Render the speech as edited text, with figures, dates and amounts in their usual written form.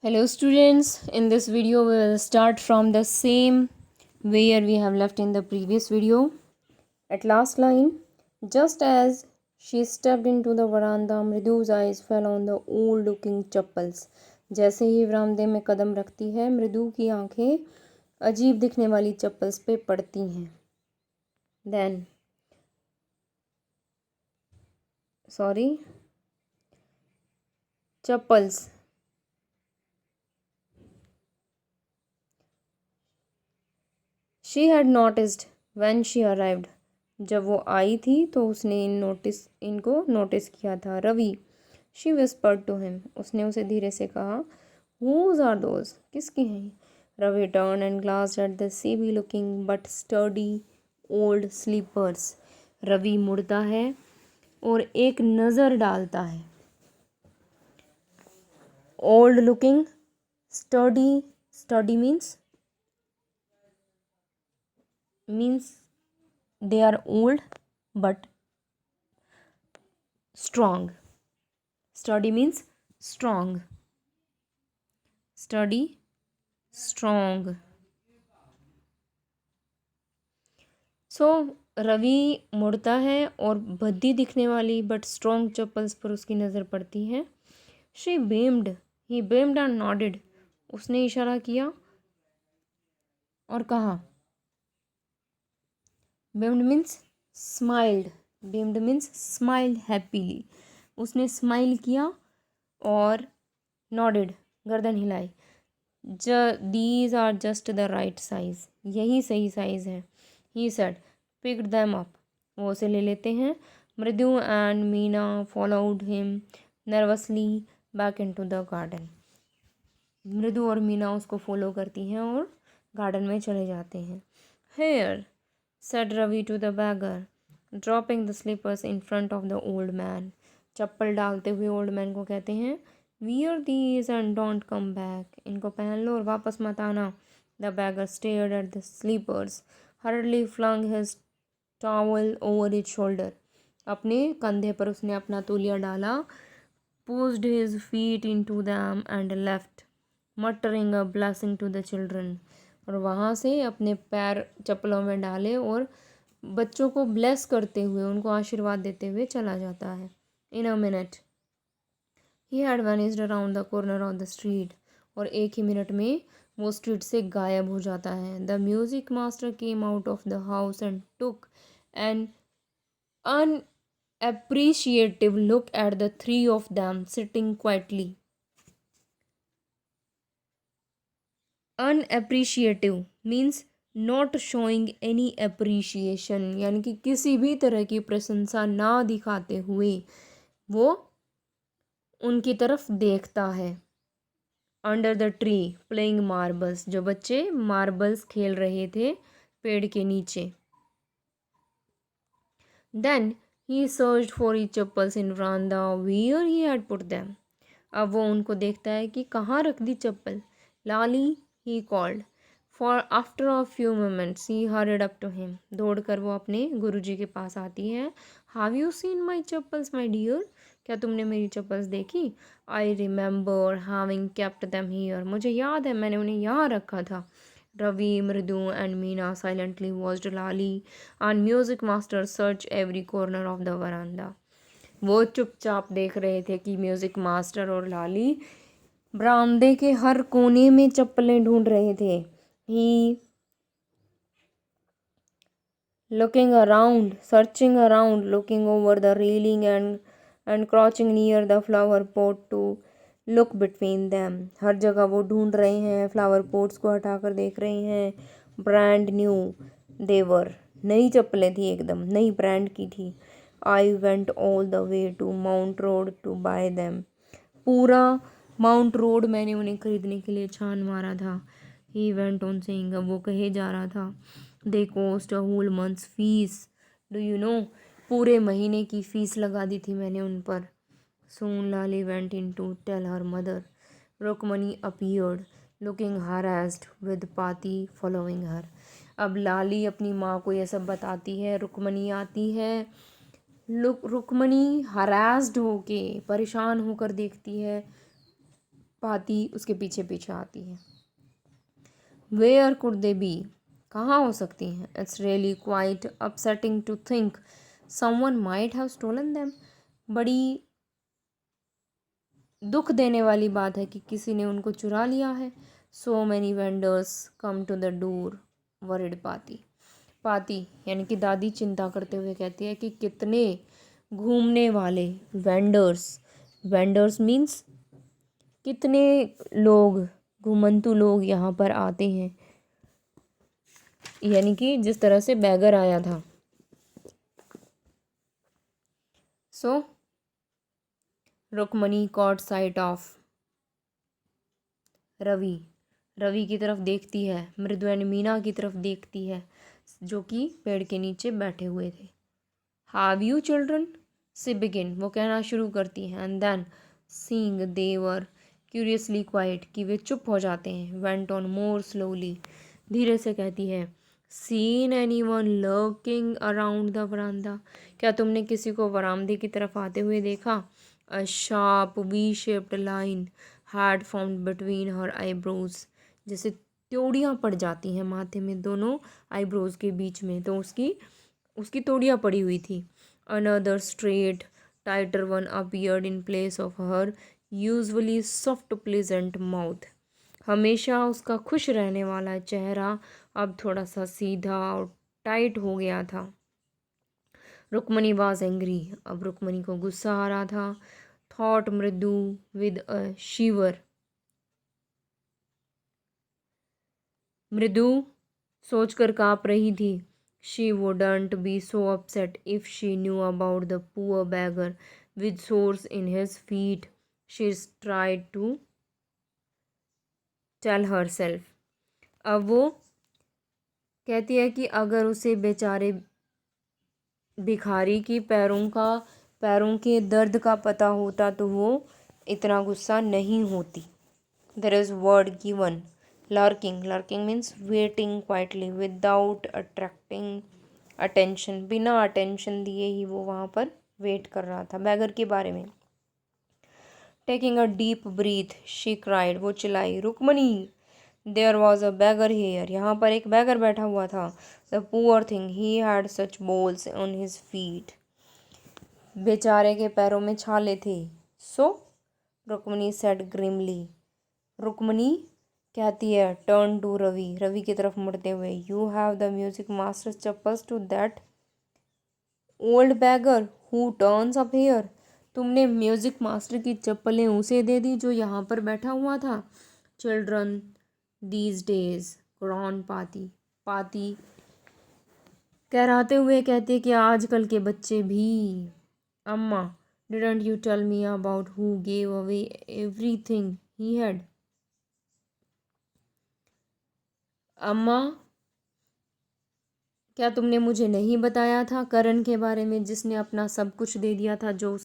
Hello students, in this video we will start from the same where we have left in the previous video. At last line, just as she stepped into the veranda, Mridu's eyes fell on the old looking chappals. जैसे ही वरामदे में कदम रखती है मृदु की आंखें अजीब दिखने वाली चप्पल्स पे पड़ती हैं. Then, chappals. She had noticed when she arrived. जब वो आई थी तो उसने इनको नोटिस किया था. Ravi, she whispered to him. उसने उसे धीरे से कहा, Whose are those? किसकी हैं? Ravi turned and glanced at the shabby looking but sturdy old sleepers. Ravi मुड़ता है और एक नज़र डालता है. Old looking, sturdy means they are old but strong. Sturdy means strong. Sturdy, strong. So Ravi मुड़ता है और भद्दी दिखने वाली बट स्ट्रॉन्ग चप्पल्स पर उसकी नज़र पड़ती है. He beamed and nodded. उसने इशारा किया और कहा. Beamed means smiled happily. उसने स्माइल किया और nodded, गर्दन हिलाई. These are just the right size. यही सही साइज है. He said, picked them up. वो उसे ले लेते हैं. मृदु and Meena followed him nervously back into the garden. मृदु और मीना उसको फॉलो करती हैं और गार्डन में चले जाते हैं. Here, said Ravi to the beggar, dropping the slippers in front of the old man. चप्पल डालते हुए ओल्ड मैन को कहते हैं, Wear these and don't come back. इनको पहन लो और वापस मत आना. The beggar stared at the slippers, hurriedly flung his towel over his shoulder. अपने कंधे पर उसने अपना तौलिया डाला, pushed his feet into them and left, muttering a blessing to the children. और वहाँ से अपने पैर चप्पलों में डाले और बच्चों को ब्लेस करते हुए, उनको आशीर्वाद देते हुए चला जाता है. In a minute, he had vanished around the corner of the street. और एक ही मिनट में वो स्ट्रीट से गायब हो जाता है. The music master came out of the house and took an unappreciative look at the three of them sitting quietly. Unappreciative means not showing any appreciation, यानी कि किसी भी तरह की प्रशंसा ना दिखाते हुए वो उनकी तरफ देखता है. Under the tree playing marbles, जो बच्चे मार्बल्स खेल रहे थे पेड़ के नीचे. Then he searched for his chappals in veranda where he had put them. अब वो उनको देखता है कि कहाँ रख दी चप्पल. Lali, he called. For after a few moments he hurried up to him. दौड़कर वो अपने गुरुजी के पास आती है. Have you seen my chappals my dear? क्या तुमने मेरी चप्पल्स देखी? I remember having kept them here. मुझे याद है मैंने उन्हें यहाँ रखा था. रवि, मृदु and Meena silently watched Lali and music master search every corner of the वरांडा. वो चुपचाप देख रहे थे कि म्यूजिक मास्टर और लाली बरामदे के हर कोने में चप्पलें ढूंढ रहे थे. ही looking around, searching around, looking over the railing and crouching near the flower pot to look between them. हर जगह वो ढूंढ रहे हैं, फ्लावर पोट्स को हटाकर देख रहे हैं. ब्रांड न्यू देवर, नई चप्पलें थी, एकदम नई ब्रांड की थी. I went all the way to Mount Road to buy them. पूरा माउंट रोड मैंने उन्हें खरीदने के लिए छान मारा था. ही वेंट ऑन सेइंग, अब वो कहे जा रहा था. They cost a whole month's fees. Do you know, पूरे महीने की फ़ीस लगा दी थी मैंने उन पर. Soon Lali went in to tell her mother. Rukmini appeared looking harassed with Pati following her. अब लाली अपनी माँ को यह सब बताती है. रुकमणी आती है. रुकमणी हरास्ड होके, परेशान होकर देखती है पाती उसके पीछे पीछे आती है। वेयर कुड दे बी, कहाँ हो सकती हैं? It's really quite upsetting to think someone might have stolen them, बड़ी दुख देने वाली बात है कि किसी ने उनको चुरा लिया है। So many vendors come to the door worried पाती, पाती यानी कि दादी चिंता करते हुए कहती है कि कितने घूमने वाले वेंडर्स, वेंडर्स मीन्स कितने लोग, घुमंतु लोग यहाँ पर आते हैं, यानी कि जिस तरह से बैगर आया था। So Rukmini caught sight of Ravi, Ravi की तरफ देखती है, मृदु एंड मीना की तरफ देखती है जो कि पेड़ के नीचे बैठे हुए थे। Have you children she begin, वो कहना शुरू करती हैं। And then seeing they were curiously quiet, कि वे चुप हो जाते हैं। वेंट ऑन मोर स्लोली, धीरे से कहती है। Seen anyone lurking around the veranda, क्या तुमने किसी को वरामदे की तरफ आते हुए देखा? A sharp V shaped line had formed between her eyebrows, जैसे त्योड़ियाँ पड़ जाती हैं माथे में दोनों आईब्रोज के बीच में, तो उसकी तोड़ियाँ पड़ी हुई थी। Another straight tighter one appeared in place of her usually soft pleasant mouth, हमेशा उसका खुश रहने वाला चेहरा अब थोड़ा सा सीधा और टाइट हो गया था। रुक्मणी वाज एंग्री, अब रुक्मणी को गुस्सा आ रहा था। थॉट मृदु विद अ शिवर, मृदु सोचकर काँप रही थी। She wouldn't be so upset if she knew about the poor beggar with sores in his feet, she tried to tell herself. अब वो कहती है कि अगर उसे बेचारे भिखारी की पैरों के दर्द का पता होता तो वो इतना गुस्सा नहीं होती। There is word given. Lurking. Lurking means waiting quietly without attracting attention. बिना attention दिए ही वो वहाँ पर वेट कर रहा था बैगर के बारे में। Taking a deep breath, she cried. वो चिल्लाई, Rukmini, there was a beggar here. यहाँ पर एक बैगर बैठा हुआ था। The poor thing, he had such balls on his feet. बेचारे के पैरों में छाले थे। So, Rukmini said grimly. Rukmini कहती है टर्न टू रवि, रवि की तरफ मुड़ते हुए, you have the music master chappals to that old beggar who turns up here, तुमने म्यूजिक मास्टर की चप्पलें उसे दे दी जो यहाँ पर बैठा हुआ था। चिल्ड्रन दीज डेज ग्रॉन पाती, पाती कहराते हुए कहते कि आजकल के बच्चे भी। Amma didn't you tell me about who gave away everything he had, अम्मा क्या तुमने मुझे नहीं बताया था करण के बारे में जिसने अपना सब कुछ दे दिया था जो